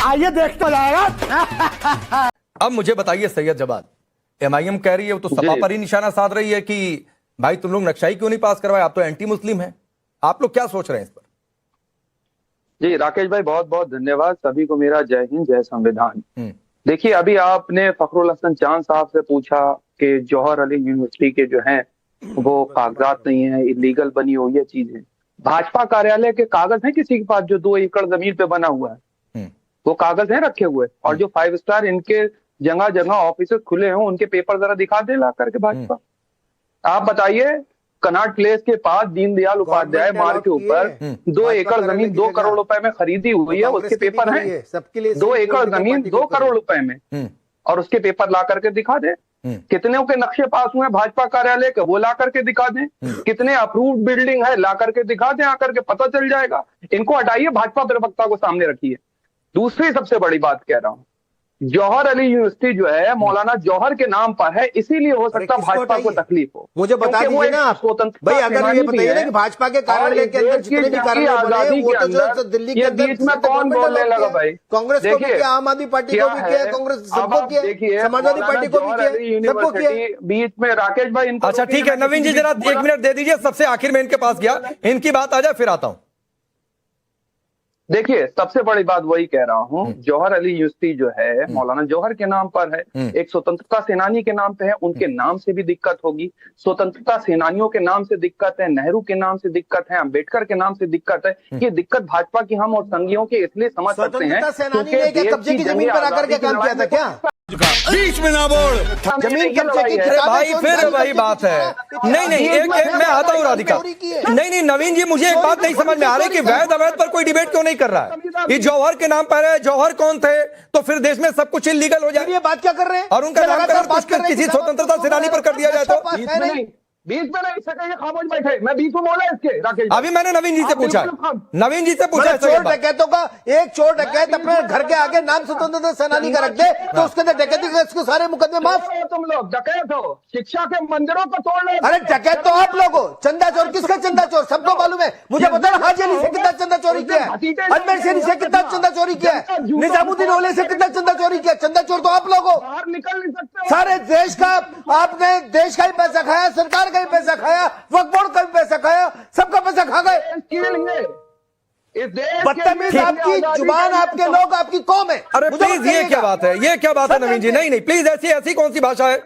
आइए देख तो जाएगा। अब मुझे बताइए सैयद जवाद, एमआईएम कह रही है वो तो सपा पर ही निशाना साध रही है कि भाई तुम लोग नक्शाई क्यों नहीं पास करवाए, आप तो एंटी मुस्लिम हैं। आप लोग क्या सोच रहे हैं इस पर? जी राकेश भाई, बहुत बहुत धन्यवाद। सभी को मेरा जय हिंद, जय संविधान। देखिए, अभी आपने फखरुल हसन चांद साहब से पूछा कि जौहर अली यूनिवर्सिटी के जो हैं वो कागजात नहीं है, इलीगल बनी हुई है चीजें। भाजपा कार्यालय के कागज हैं किसी के पास जो 2 एकड़ जमीन पे बना हुआ है? वो कागज हैं रखे हुए? और जो 5 स्टार इनके जगह जगह ऑफिस खुले हों उनके पेपर जरा दिखा दे ला करके भाजपा। आप बताइए, कनाट प्लेस के पास दीनदयाल उपाध्याय मार्ग के ऊपर 2 एकड़ जमीन 2 करोड़ रुपए में खरीदी हुई है, उसके पेपर हैं। सबके लिए 2 एकड़ जमीन 2 करोड़ रुपए में, और उसके पेपर ला करके दिखा दे। कितने के नक्शे पास हुए भाजपा कार्यालय के, वो ला करके दिखा दें। कितने अप्रूव्ड बिल्डिंग है, ला करके दिखा दें, आकर के पता चल जाएगा। इनको हटाइए, भाजपा प्रवक्ता को सामने रखिए। दूसरी सबसे बड़ी बात कह रहा हूं, जौहर अली यूनिवर्सिटी जो है मौलाना जौहर के नाम पर है, इसीलिए हो सकता भाजपा को तकलीफ हो। मुझे बता दीजिए ना आप भाई, अगर ये बताइए ना कि भाजपा के कार्यालय के अंदर जितने भी कार्यालय बने वो तो दिल्ली के अंदर बीच में कौन बोलने लगा भाई? कांग्रेस को भी किया, आम आदमी पार्टी को भी किया, कांग्रेस सबको किया, समाजवादी पार्टी को भी किया, सबको किया। बीच में राकेश भाई इनको, अच्छा ठीक है नवीन जी, जरा 1 मिनट दे दीजिए। सबसे आखिर में इनके पास गया, इनकी बात आ जाए फिर आता हूं। देखिए, सबसे बड़ी बात वही कह रहा हूं, जौहर अली यूनिवर्सिटी जो है मौलाना जौहर के नाम पर है, एक स्वतंत्रता सेनानी के नाम पे है, उनके नाम से भी दिक्कत होगी। स्वतंत्रता सेनानियों के नाम से दिक्कत है, नेहरू के नाम से दिक्कत है, अंबेडकर के नाम से दिक्कत है। ये दिक्कत भाजपा की हम और संघियों के इसलिए समझ सकते हैं क्योंकि कब्जे की जमीन पर आकर के काम किया था क्या? बीच में ना बोल, जमीन कब्जे की भाई फिर वही बात है। नहीं एक मैं आता हूँ राधिका। नहीं नवीन जी, मुझे एक बात नहीं समझ में आ रही कि वैध अवैध पर कोई डिबेट क्यों नहीं कर रहा है। ये जौहर के नाम पर है, जौहर कौन थे, तो फिर देश में सब कुछ इलीगल हो जाए। ये बात क्या कर रहे हैं? और उनका नामकरण किसी स्वतंत्रता सेनानी पर कर दिया जाए तो बीच में नहीं सके, खामोश बैठे। मैं बीच में बोला इसके राकेश, अभी मैंने नवीन जी से पूछा, नवीन जी से पूछा चोर डकैतों का एक चोर डकैत अपने घर के आगे नाम स्वतंत्रता सेनानी का रख दे तो उसके अंदर डकैती के सारे मुकदमे माफ। तुम लोग डकैत हो, शिक्षा के मंदिरों को तोड़ रहे। अरे डकैत तो आप लोग हो। चंदा चोर किसका चंदा चोर सबको मालूम है। मुझे पता है हाजी अली से कितना चंदा चोरी किया है, अजमेर शरीफ से कितना चंदा चोरी किया है, निजामुद्दीन औले से कितना चंदा चोरी किया। चंदा चोर तो आप लोग हो। बाहर निकल नहीं सकते। सारे देश का आपने देश का ही पैसा खाया, सरकार का ही पैसा खाया, वक्फ बोर्ड का भी पैसा खाया, सबका पैसा खा गए। बदतमीज आपकी जुबान, आपके लोग, आपकी कौम है। अरे प्लीज, ये क्या बात है, ये क्या बात है नवीन जी? नहीं प्लीज, ऐसी कौन सी भाषा है?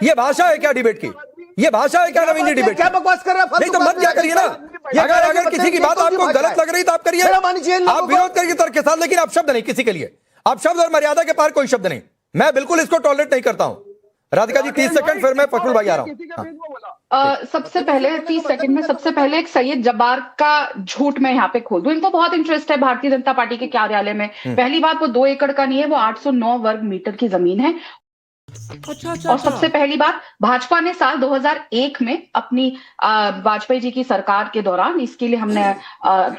ये भाषा है क्या डिबेट की? ये भाषा है क्या नवीन जी डिबेट? क्या बकवास कर रहा है? नहीं तो मत क्या करिए ना। अगर किसी की बात आपको गलत लग रही तो आप करिए, आप विरोध करिए तर्क के साथ, लेकिन आप शब्द नहीं किसी के लिए। आप शब्द और मर्यादा के पार कोई शब्द नहीं। मैं बिल्कुल इसको टॉलरेट नहीं करता हूं। राधिका जी 30 सेकंड, फिर मैं फखरुल भाई आ रहा हूं। सबसे पहले 30 सेकंड में सबसे पहले एक सैयद जब्बार का झूठ मैं यहाँ पे खोल दूं। इनको बहुत इंटरेस्ट है भारतीय जनता पार्टी के कार्यालय में। पहली बात, वो 2 एकड़ का नहीं है, वो 809 वर्ग मीटर की जमीन है। और सबसे पहली बात, भाजपा ने साल 2001 में अपनी वाजपेयी जी की सरकार के दौरान इसके लिए हमने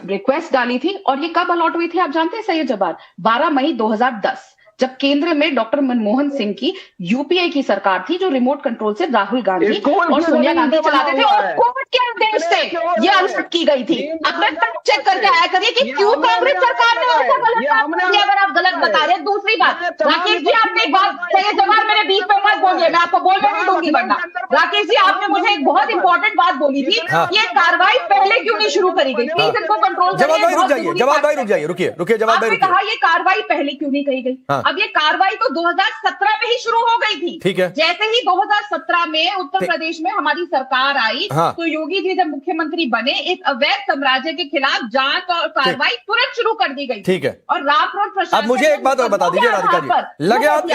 रिक्वेस्ट डाली थी। और ये कब अलॉट हुई थी आप जानते हैं सैयद जब्बार? 12 मई 2010, जब केंद्र में डॉक्टर मनमोहन सिंह की यूपीए की सरकार थी, जो रिमोट कंट्रोल से राहुल गांधी और सोनिया गांधी चलाते थे, और कोविड के आदेश से ये अलर्ट की गई थी। अब मैं फैक्ट चेक करके आया करिए कि क्यों कांग्रेस सरकार ने ऐसा गलत काम किया, अगर आप गलत बता रहे हैं। दूसरी बात, राकेश जी आपने एक बात, सैयद जवाहर मेरे बीच में मत बोलिए, मैं आपको बोलने नहीं दूंगी वरना। राकेश जी आपने मुझे एक बहुत इंपॉर्टेंट बात बोली थी, ये कार्रवाई पहले क्यों नहीं शुरू करी गई? प्लीज इनको कंट्रोल करिए। जवाब भाई रुक जाइए, जवाब भाई रुक जाइए, रुकिए जवाब भाई रुकिए। कहा ये कार्रवाई पहले क्यों नहीं करी गई? अब ये कार्रवाई तो 2017 में ही शुरू हो गई थी। ठीक है। जैसे ही 2017 में उत्तर प्रदेश में हमारी सरकार आई, तो योगी जी जब मुख्यमंत्री बने, एक अवैध साम्राज्य के खिलाफ जांच और कार्रवाई तुरंत शुरू कर दी गई। ठीक है। और रात रोज प्रशासन। अब मुझे एक बात और बता दीजिए राधिका जी,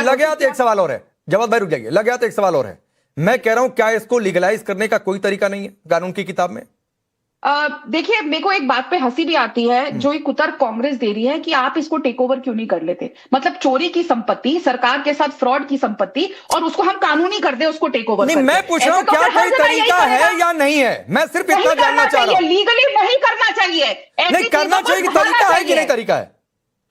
लगे हाथ एक सवाल और है। जवाब भाई रुक जाइए, लगे हाथ एक सवाल और है। मैं कह रहा हूं, क्या इसको लीगलाइज करने का कोई तरीका नहीं है कानून की किताब में? देखिए, मेरे को एक बात पे हंसी भी आती है, जो एक उत्तर कांग्रेस दे रही है कि आप इसको टेक ओवर क्यों नहीं कर लेते। मतलब चोरी की संपत्ति, सरकार के साथ फ्रॉड की संपत्ति, और उसको हम कानूनी कर दे, उसको टेक ओवर। नहीं, मैं पूछ रहा हूँ क्या कोई तरीका है या नहीं है? मैं सिर्फ इतना जानना चाह रहा हूँ। लीगली नहीं करना चाहिए। नहीं करना चाहिए कि तरीका है कि नहीं तरीका है?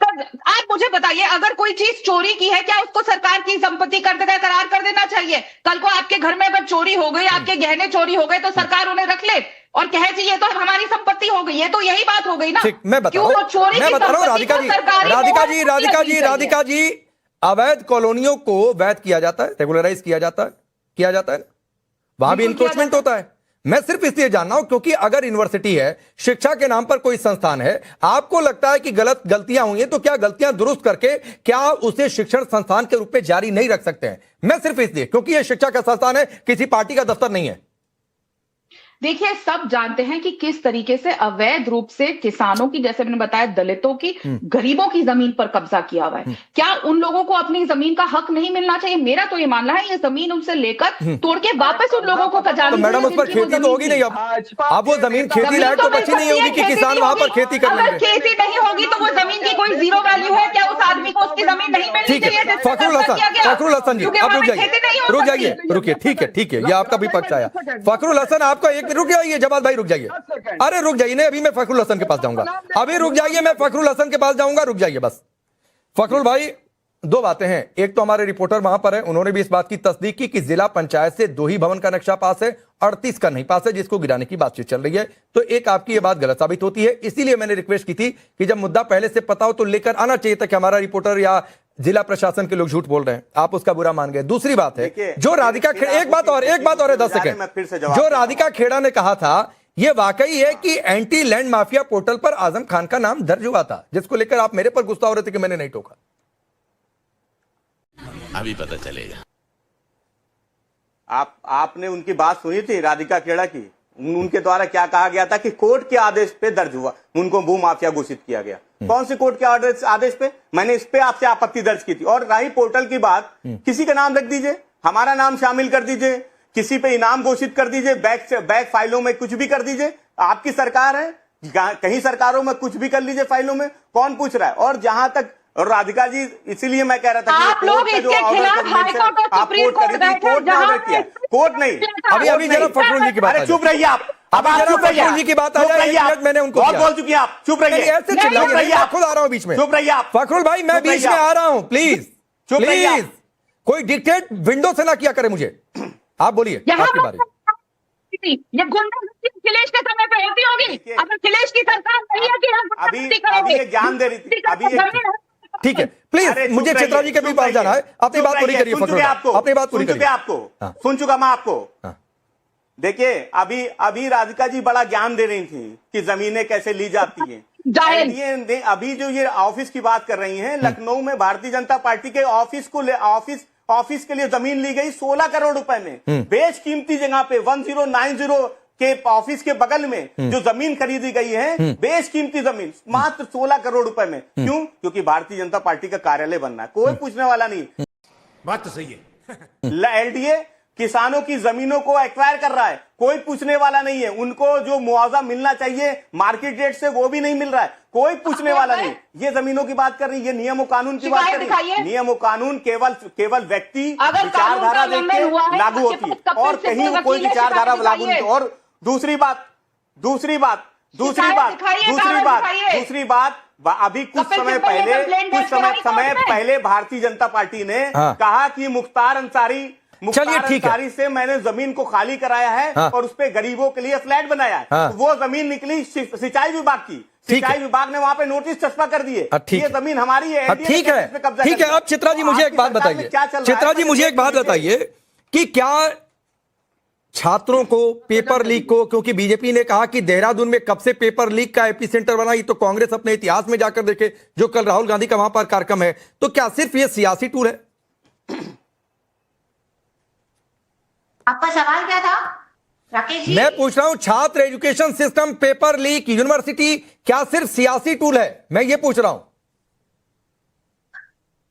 आप मुझे बताइए, अगर कोई चीज चोरी की है, क्या उसको सरकार की संपत्ति करार कर देना चाहिए? कल को आपके घर में अगर चोरी हो गई, आपके गहने चोरी हो गए, तो सरकार उन्हें रख ले? और कहे जी ये तो हमारी संपत्ति हो गई है, तो यही बात हो गई ना। ठीक, मैं बता क्यों वो चोरी की रहा हूं संपत्ति को सरकारी राधिका जी, अवैध कॉलोनियों को वैध किया जाता है, रेगुलराइज किया जाता है ना? वहां भी इंक्रोचमेंट होता है। मैं सिर्फ इसलिए जानना हूं क्योंकि अगर यूनिवर्सिटी है, शिक्षा के नाम पर कोई संस्थान है, आपको लगता है कि गलतियां हुई हैं, तो क्या गलतियां दुरुस्त करके क्या उसे शिक्षण संस्थान के रूप में जारी नहीं रख सकते हैं? मैं सिर्फ इसलिए, क्योंकि यह शिक्षा का संस्थान है, किसी पार्टी का दफ्तर नहीं है। देखिए, सब जानते हैं कि किस तरीके से अवैध रूप से किसानों की, जैसे मैंने बताया, दलितों की, गरीबों की जमीन पर कब्जा किया हुआ है। क्या उन लोगों को अपनी जमीन का हक नहीं मिलना चाहिए? मेरा तो ये मानना है, ये जमीन उनसे लेकर तोड़ के वापस उन लोगों को तो मैडम उस पर खेती तो होगी नहीं। अब वो जमीन खेती लायक तो बची नहीं होगी कि किसान वहां पर खेती कर लेंगे। अगर खेती नहीं होगी तो वो जमीन की कोई जीरो वैल्यू है क्या? उस आदमी को उसकी जमीन नहीं मिलनी ठीक है, चाहिए? फखरुल हसन जी, अब रुकिए, ठीक है, ये आपका भी पक्ष आया। फखरुल हसन, आपका एक रुक जाइए, जवाब रुक जाइए, अरे रुक जाइए, नहीं अभी मैं फखरुल हसन के पास जाऊंगा, अभी रुक जाइए, मैं फखरुल हसन के पास जाऊंगा, रुक जाइए बस। फखरुल भाई, दो बातें हैं। एक तो हमारे रिपोर्टर वहां पर है, उन्होंने भी इस बात की तस्दीक की कि जिला पंचायत से 2 ही भवन का नक्शा पास है, 38 का नहीं पास है, जिसको गिराने की बातचीत चल रही है। तो एक आपकी यह बात गलत साबित होती है, इसीलिए मैंने रिक्वेस्ट की थी कि जब मुद्दा पहले से पता हो तो लेकर आना चाहिए था कि हमारा रिपोर्टर या जिला प्रशासन के लोग झूठ बोल रहे हैं, आप उसका बुरा मान गए। दूसरी बात है, जो राधिका खेड़ा, एक बात और है, 10 सेकंड, जो राधिका खेड़ा ने कहा था, यह वाकई है कि एंटी लैंड माफिया पोर्टल पर आजम खान का नाम दर्ज हुआ था, जिसको लेकर आप मेरे पर गुस्सा हो रहे थे कि मैंने नहीं टोका। अभी पता चलेगा। आपने उनकी बात सुनी थी राधिका खेड़ा की? उनके द्वारा क्या कहा गया था कि कोर्ट के आदेश पे दर्ज हुआ, उनको भू माफिया घोषित किया गया। कौन से कोर्ट के आदेश पे? मैंने इस पे आपसे आपत्ति दर्ज की थी। और रही पोर्टल की बात, किसी का नाम रख दीजिए, हमारा नाम शामिल कर दीजिए, किसी पे इनाम घोषित कर दीजिए, बैक फाइलों में कुछ भी कर दीजिए, आपकी सरकार है, कहीं सरकारों में कुछ भी कर लीजिए फाइलों में, कौन पूछ रहा है? और जहां तक, और राधिका जी, इसीलिए मैं कह रहा था आप लोग इसके खिलाफ हाईकोर्ट और सुप्रीम कोर्ट बैठे, कोर्ट नहीं। अभी जरा फखरुल जी की बात, अरे चुप रहिए आप, अब आप चुप रहिए, फखरुल जी की बात आ जाए, मैंने उनको बहुत बोल चुकी हैं आप, चुप रहिए, ऐसे चिल्लाइए, मैं खुद आ रहा हूं बीच में, चुप रहिए आप। फखरुल भाई, मैं बीच में आ रहा हूं, प्लीज प्लीज, कोई डिक्टेट विंडो से ना किया करे मुझे। आप बोलिए, आपकी बारी। ये गुंडागर्दी अखिलेश के समय पे होती होगी, अगर अखिलेश की सरकार नहीं है कि हम अभी ये ज्ञान दे रही थी, अभी ठीक है, प्लीज मुझे चित्रा जी के भी पास जाना है, अपनी बात पूरी करिए फखरुल, अपनी बात पूरी करिए। आपको सुन चुका मैं आपको। देखिए, अभी राधिका जी बड़ा ज्ञान दे रही थी कि जमीनें कैसे ली जाती हैं। अभी जो ये ऑफिस की बात कर रही हैं, लखनऊ में भारतीय जनता पार्टी के ऑफिस के लिए जमीन ली गई 16 करोड़ रुपए में, बेशकीमती जगह पे 1090 के ऑफिस के बगल में जो जमीन खरीदी गई है, बेशकीमती जमीन, मात्र 16 करोड़ रुपए में। क्यों? क्योंकि भारतीय जनता पार्टी का कार्यालय बनना है, कोई पूछने वाला नहीं। बात तो सही है। एलडीए किसानों की जमीनों को एक्वायर कर रहा है, कोई पूछने वाला नहीं है। उनको जो मुआवजा मिलना चाहिए मार्केट रेट से, वो भी नहीं मिल रहा है, कोई पूछने वाला नहीं। ये जमीनों की बात कर रही है, नियम और कानून की बात कर रही है। नियम और कानून केवल व्यक्ति विचारधारा देख के लागू होती है, और कहीं कोई विचारधारा लागू नहीं। और दूसरी बात, अभी कुछ समय पहले भारतीय जनता पार्टी ने कहा कि मुख्तार अंसारी से मैंने जमीन को खाली कराया है, और उस पे गरीबों के लिए फ्लैट बनाया है। तो वो जमीन निकली सिंचाई विभाग की, सिंचाई विभाग ने वहां पे नोटिस चस्पा कर दिए, ये जमीन हमारी है। ठीक है, अब चित्रा जी मुझे एक बात बताइए, कि क्या छात्रों को पेपर लीक को, क्योंकि बीजेपी ने कहा कि देहरादून में कब से पेपर लीक का एपिसेंटर बना, ये तो कांग्रेस अपने इतिहास में जाकर देखे, जो कल राहुल गांधी का वहां पर कार्यक्रम है, तो क्या सिर्फ ये सियासी टूल है? आपका सवाल क्या था राकेश जी? मैं पूछ रहा हूं, छात्र education system paper leak university क्या सिर्फ सियासी टूल है? मैं ये पूछ रहा हूं।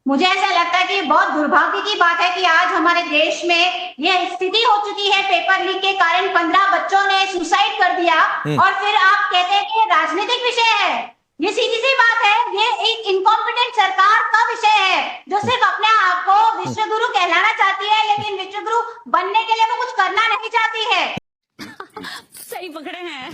मुझे ऐसा लगता है कि बहुत दुर्भाग्य की बात है कि आज हमारे देश में यह स्थिति हो चुकी है, पेपर लीक के कारण 15 बच्चों ने सुसाइड कर दिया, और फिर आप कहते हैं कि ये राजनीतिक विषय है। ये सीधी सी बात है, ये एक इनकॉम्पिटेंट सरकार का विषय है, जो सिर्फ अपने आप को विश्व गुरु कहलाना चाहती है, लेकिन विश्व गुरु बनने के लिए वो कुछ करना नहीं चाहती है। सही पकड़े हैं।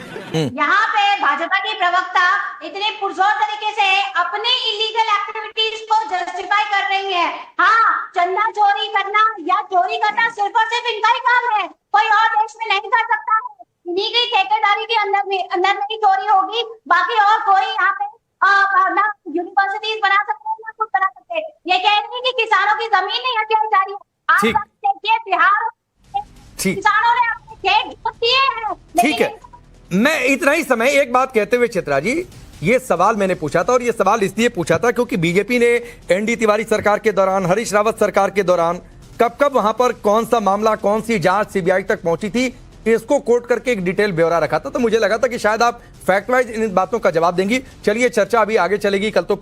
यहाँ पे भाजपा की प्रवक्ता इतने पुरजोर तरीके से अपनी इलीगल एक्टिविटीज को जस्टिफाई कर रही है। हाँ, चंदा चोरी करना या चोरी करना सिर्फ और सिर्फ इनका ही काम है, कोई और देश में नहीं कर सकता है। इन्हीं की ठेकेदारी के अंदर में ही चोरी होगी, बाकी और कोई यहाँ पे ना यूनिवर्सिटीज बना सकते हैं ना कुछ बना सकते हैं। ये कह रही है कि किसानों की जमीन नहीं हथियाई जा रही है। ठीक। आप देखिए बिहार ठीक। किसानों ने अपने खेत जोत दिए हैं। ठीक है, मैं इतना ही समय एक बात कहते हुए चित्रा जी, ये सवाल मैंने पूछा था और ये सवाल इसलिए पूछा था क्योंकि बीजेपी ने एनडी तिवारी सरकार के दौरान, हरीश रावत सरकार के दौरान कब कब वहां पर कौन सा मामला, कौन सी जांच सीबीआई तक पहुंची थी, इसको कोट करके एक डिटेल ब्यौरा रखा था। तो मुझे लगा था कि शायद आप फैक्ट वाइज इन बातों का जवाब देंगी। चलिए, चर्चा अभी आगे चलेगी। कल तो